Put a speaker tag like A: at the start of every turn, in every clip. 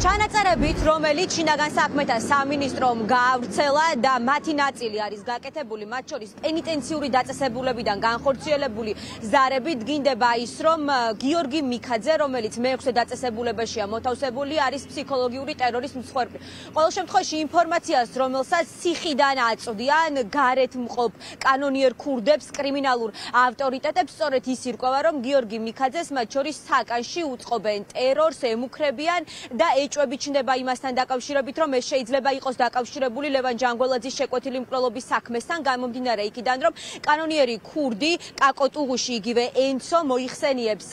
A: ჩანაწერებით, რომელიც შინაგან საქმეთა სამინისტრომ გაავრცელა და მათი ნაწილი არის გაკეთებული, მათ შორის პენიტენციური დაწესებულებიდან განხორციელებული ზარებით, დგინდება ის, რომ გიორგი მიქაძე, რომელიც მეექვსე დაწესებულებაშია მოთავსებული, არის ფსიქოლოგიური ტერორის მსხვერპლი. ყოველ შემთხვევაში ინფორმაციას, რომელსაც ციხიდან აწვდიან გარეთ მყოფ კანონიერ ქურდებს, კრიმინალურ ავტორიტეტებს, სწორედ ის ირკვევა, რომ გიორგი მიქაძეს მათ შორის საკანში უწყობენ ტერორს, ემუქრებიან და ეჭვები ჩნდება იმასთან დაკავშირებით, რომ ეს შეიძლება იყოს დაკავშირებული ლევან ჯანგველაძის შეკვეთილი მკვლელობის საქმესთან, გამომდინარე იქიდან, რომ კანონიერი ქურდი კაკო ტუღუში იგივე ენცო მოიხსენიებს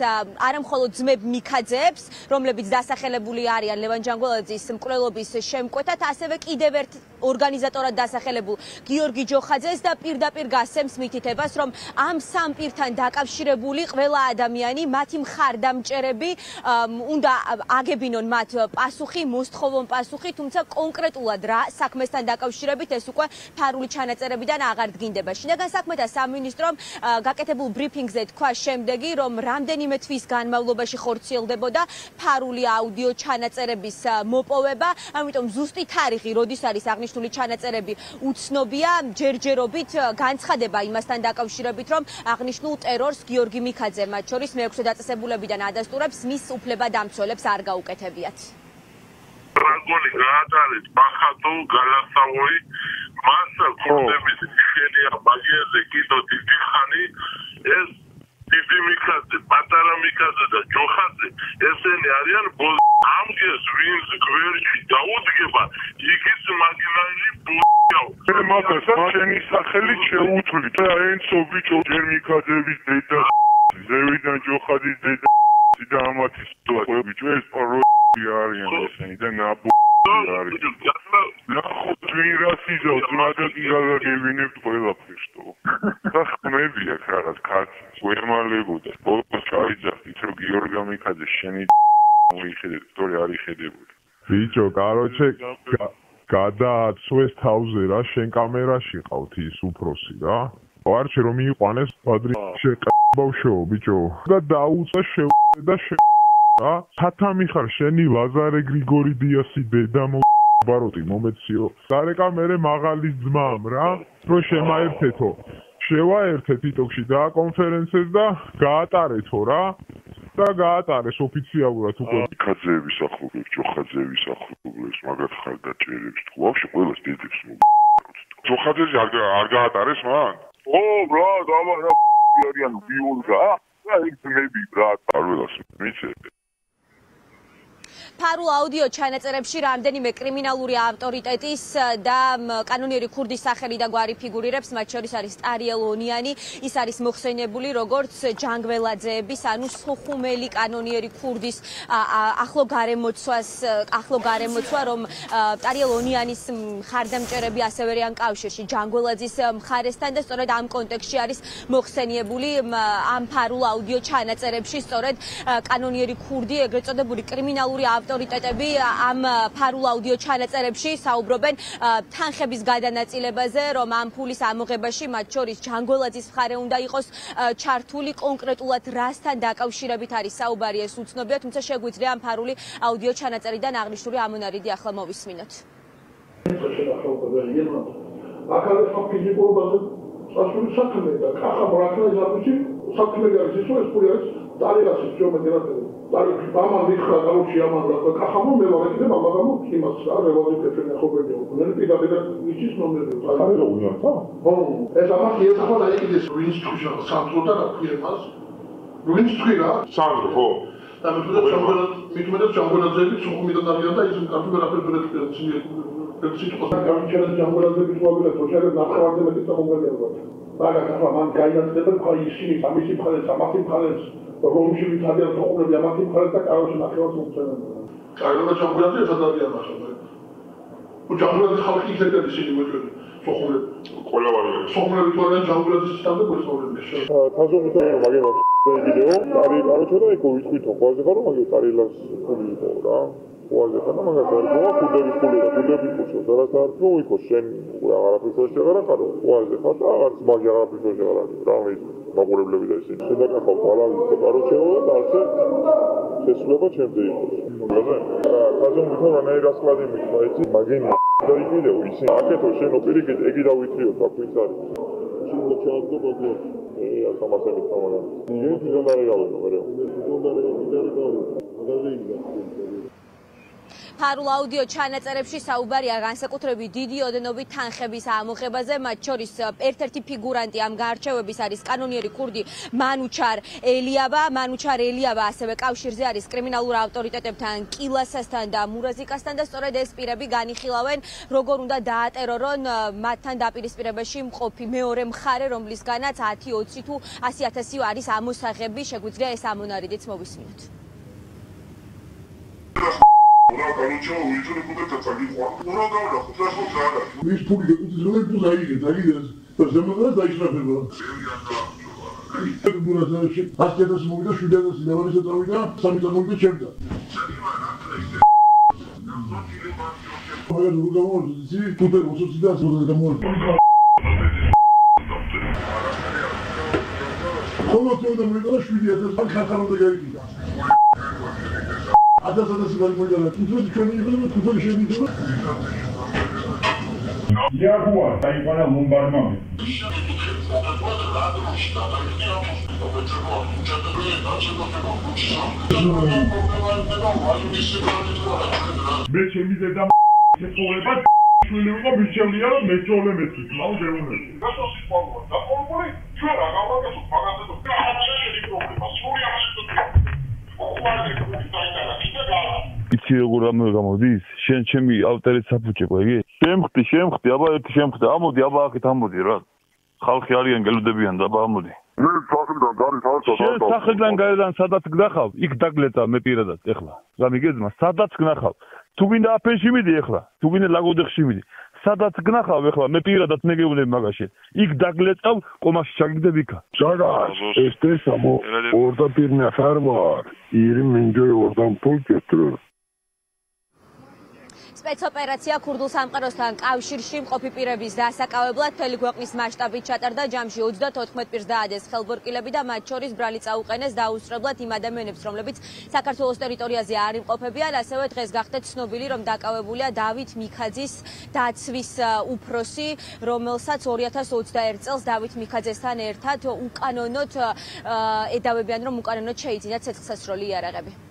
A: არა მხოლოდ ძმებ მიქაძეებს, რომლებიც დასახელებული არიან ლევან ჯანგველაძის მკვლელობის შემკვეთად, ასევე კიდევ ერთ ორგანიზატორად დასახელებულ გიორგი ჯოხაძეს და პირდაპირ გასცემს მითითებას, რომ ამ სამ პირთან დაკავშირებული ყველა ადამიანი, მათი მხარდამჭერები უნდა აგებინონ მათ პასუხი, მოსთხოვონ პასუხი, თუმცა კონკრეტულად რა საქმესთან დაკავშირებით ეს უკვე ფარული ჩანაწერებიდან აღარ დგინდება. შინაგან საქმეთა სამინისტრომ გაკეთებულ ბრიფინგზე თქვა შემდეგი, რომ რამდენიმე თვის განმავლობაში ხორციელდებოდა ფარული აუდიო ჩანაწერების მოპოვება, ამიტომ ზუსტი თარიღი, როდის არის აღნიშნული ჩანაწერები უცნობია, ჯერჯერობით განცხადება იმასთან დაკავშირებით, რომ აღნიშნულ ტერორს გიორგი მიქაძე მათ შორის მეექვსე დაწესებულებიდან ადასტურებს, მის უფლებადამცველებს არ გაუკეთებიათ.
B: რაგონი გაატარეთ ბახატო გალასავოი მას ქურდების ხერია ბაგიაზე კიდო დიდი ხანი ეს დიდი მიქაძე, პატარა მიქაძე და ჯოხაძე ესენი არიან ამგეს ვინც გვერდში დაუდგება იქიც მაგნაილი
C: მე მაგას შენი სახელით შეუთვლით და ენცო ბიჭო ჯერ მიქაძევის დედა ზევიდან ჯოხაძის დედა და ამათი სიტუაცია ბიჭო ეს პარო არიან ესენი და ნაბო არის ნახო twin racism მაგაკი გაგაგებინებთ ყველაფერშტო და ხმებია ხარად კაცი უემალებოდა ბოლოს ჩაიძახით რომ გიორგი მიქაძე შენი მოიხედეთ თორე არ იხედებული
D: ბიჭო კაროჩე გადააცვეს თავზე რა შენ კამერაში ყავთ ის უფროსი რა ვარჩი რომ მიიყვანეს პადრი შეყბავშო ბიჭო და დაუწა და რა სათამი ხარ შენი ლაზარე გრიგორი დიასი დედა ბაროტი მომეციო სარეკა მერე მაღალი ძმამ რა რო შემაერთეთო შევაერთე TikTok-ში და კონფერენცეს და გაატარეთო რა და გაატარეს ოფიციალურად უკვე
C: მიქაძეების ახლობლებს ჯოხაძეების ახლობლებს მაგათ ხარ დაჭერებს თუ ვაფშე ყველას დედებს ჯოხაძეზე არ გაატარეს მან
B: ო ბრა დამა რა არიან ბიულგა და იქ ძმები ბრა
C: არველას მიცე
A: ფარულ აუდიო ჩანაწერებში რამდენიმე კრიმინალური ავტორიტეტის და კანონიერი ქურდის სახელი და გვარი ფიგურირებს, მათ შორის არის ტარიელ ონიანი, ის არის მოხსენიებული როგორც ჯანგველაძეების, ანუ სოხუმელი კანონიერი ქურდის ახლო გარემოცვა, რომ ტარიელ ონიანის მხარდამჭერები ასევე არიან კავშირში ჯანგველაძის მხარესთან და სწორედ ამ კონტექსტში არის მოხსენიებული ამ ფარულ აუდიო ჩანაწერებში, სწორედ კანონიერი ქურდი, ეგრეთ წოდებული კრიმინალური ავტორიტეტები ამ ფარულ აუდიო ჩანაწერებში საუბრობენ თანხების გადანაწილებაზე, რომ ამ ფულის ამოღებაში მათ შორის ჯანგველაძის მხარე უნდა იყოს ჩართული, კონკრეტულად რასთან დაკავშირებით არის საუბარი ეს უცნობია, თუმცა შეგვიძლია ამ ფარული აუდიო ჩანაწერიდან აღნიშნული ამონარიდი ახლა მოვისმინოთ.
E: Տարիլասից ջոմեդերատել։ Տարի բաման դիխա կարոչի ամանրակ կախամո մելավեկին բամագամո կիմաց արևազի կեփեն խոբերի ունել պիտաբեდა իջից նոմերը։ Տարիլը ունյա, հա։ Հո, այս ամա երկու դարի դես ռուինս թուժա սանտրոտա քիրմաս։ Ռուինս թուիրա։
C: Սանդր, հո։
E: Դա միտումեდა ճամբոլաձեի սուխումիդան արիանდა իզն կարտու վերապել բրեցի Պեցիտ կոստակարիչերը ճամբոլաձեի շուաբելը թոչերը նախավարդել է տաղումգալերված։ Բաղա կախաման գայնացնեբել քայիսի, ամիսի փալեց, ամասի փալեց Ռոմში ვიტადიან თողნები ამათი მხარეს და კაროში ნახევარს მომწევენ. კაროლა ჯამბულაძე სადარიან ახლა. ჯამბულაძე ხალხი იქნება ისინი მოწვევენ. სოხუმები.
C: ყველა ვარიანტი.
E: სოხუმები თორემ ჯამბულაძის სტანდარტ მოსწავლეები.
D: თაზოგითო მაგერა ვიდეო, არის არაჩვენა იქ ვიტყვითო, ყველაზე ხარო მაგერ კარილას ფულიყო რა. ყველაზე ხარო მაგერ გარგოა ქუდების ფული და ქუდების ფულს დარასარფო იქო შენ აღარაფერს შეღარა ხარო. ყველაზე ხარ და აღარც მაგერ აღარაფერს შეღარა. რა ვიცი. მაყურებლები და ისინი. შედაკახავ ბალანსს და კაროჩეო და ასე შესრულება ჩემზე იყოს. კაზომვითო რანაირ ასკლადი მიქნა იცი, მაგენი და იყიდეო ისე აკეთო შენო პირიქით ეგი დავიტრიო თაქვით არის. შენ ჩააგდო ბაგო. ახამასე მithამანა. ის ზონდარი გავენო მერე. ზონდარი გავენო. მაგაზე იდგა.
A: ფარულ აუდიო ჩანაწერებში საუბარია განსაკუთრებით დიდი ოდენობით თანხების ამოღებაზე, მათ შორის ერთ-ერთი ფიგურანტი ამ გარჩევების არის კანონიერი ქურდი მანუჩარ ელიავა, ასევე კავშირზე არის კრიმინალურ ავტორიტეტებთან, კილასასთან და მურაზიკასთან და სწორედ ეს პირები განიხილავენ, როგორ უნდა დაატერორონ მათთან დაპირისპირებაში მყოფი მეორე მხარე, რომლისგანაც 10, 20 თუ 100.000 არის ამოსაღები, შეგვიძლია ეს ამონარიდიც მოვისმინოთ.
B: Ora calcio uite cum te ți-a gândit. Ora gauna, cu flash box ala.
E: Ești public, tu trebuie tu să aici. Să se mă dă aici la fel. Bună seara și asta să mă uită și de să ne vă să te uita, să mi se mă uită ce da. Hai să rugăm mult, zi, tu te o să ți dea să te mult. Cum te udă mult la și de să fac ca de gări. Asta să se dă mult de la. Tu trebuie să ne vedem, tu trebuie să ne vedem.
C: Ia cu asta, ai până un barman. Me ce mi se da ce problema șuilevo bișelia me ciole me tu. Lau de unde?
B: Da să se poate. Da poate. Ce era? Gata că să facă asta. Ce e problema? Soria așa tot.
F: იცი როგორ გამოდის? შენ ჩემი ავტორით საფუჭე ყვეგი? შემხტი, აბა ერთი შემხტი. ამოდი, აბა აქეთ ამოდი რა. ხალხი არიან გელოდებიან და აბა ამოდი.
B: მე სახელიდან გარეთ არცა.
F: შენ სახელიდან გარედან სადაც გნახავ, იქ დაგლეწა მე პირადად ეხლა. რა მიგეძმა? სადაც გნახავ. თუ გინდა აფენში მიდი ეხლა. თუ გინდა ლაგოდეხში მიდი. სადაც გნახავ ეხლა მე პირადად მეგეუბნები მაგაში. იქ დაგლეწავ, კომაში ჩაგიგდები იქა.
G: Çağdaş, estesam orada bir nefer var. 20 milyon oradan pul götürür.
A: სპეცოპერაცია ქურდულ სამყაროსთან კავშირში მყოფი პირების დასაკავებლად მთელი ქვეყნის მასშტაბით ჩატარდა. ჯამში 34 პირს დაადეს ხელბორკილები და მათ შორის ბრალი წაუყენეს დაუსწრებლად იმ ადამიანებს, რომლებიც საქართველოს ტერიტორიაზე არ იმყოფებიან. ასევე დღეს გახდეთ ცნობილი, რომ დაკავებულია დავით მიქაძის დაცვის უფროსი, რომელსაც 2021 წელს დავით მიქაძესთან ერთად უკანონოდ ედავებიან, რომ უკანონოდ შეიძინათ ცეცხლსასროლი იარაღები.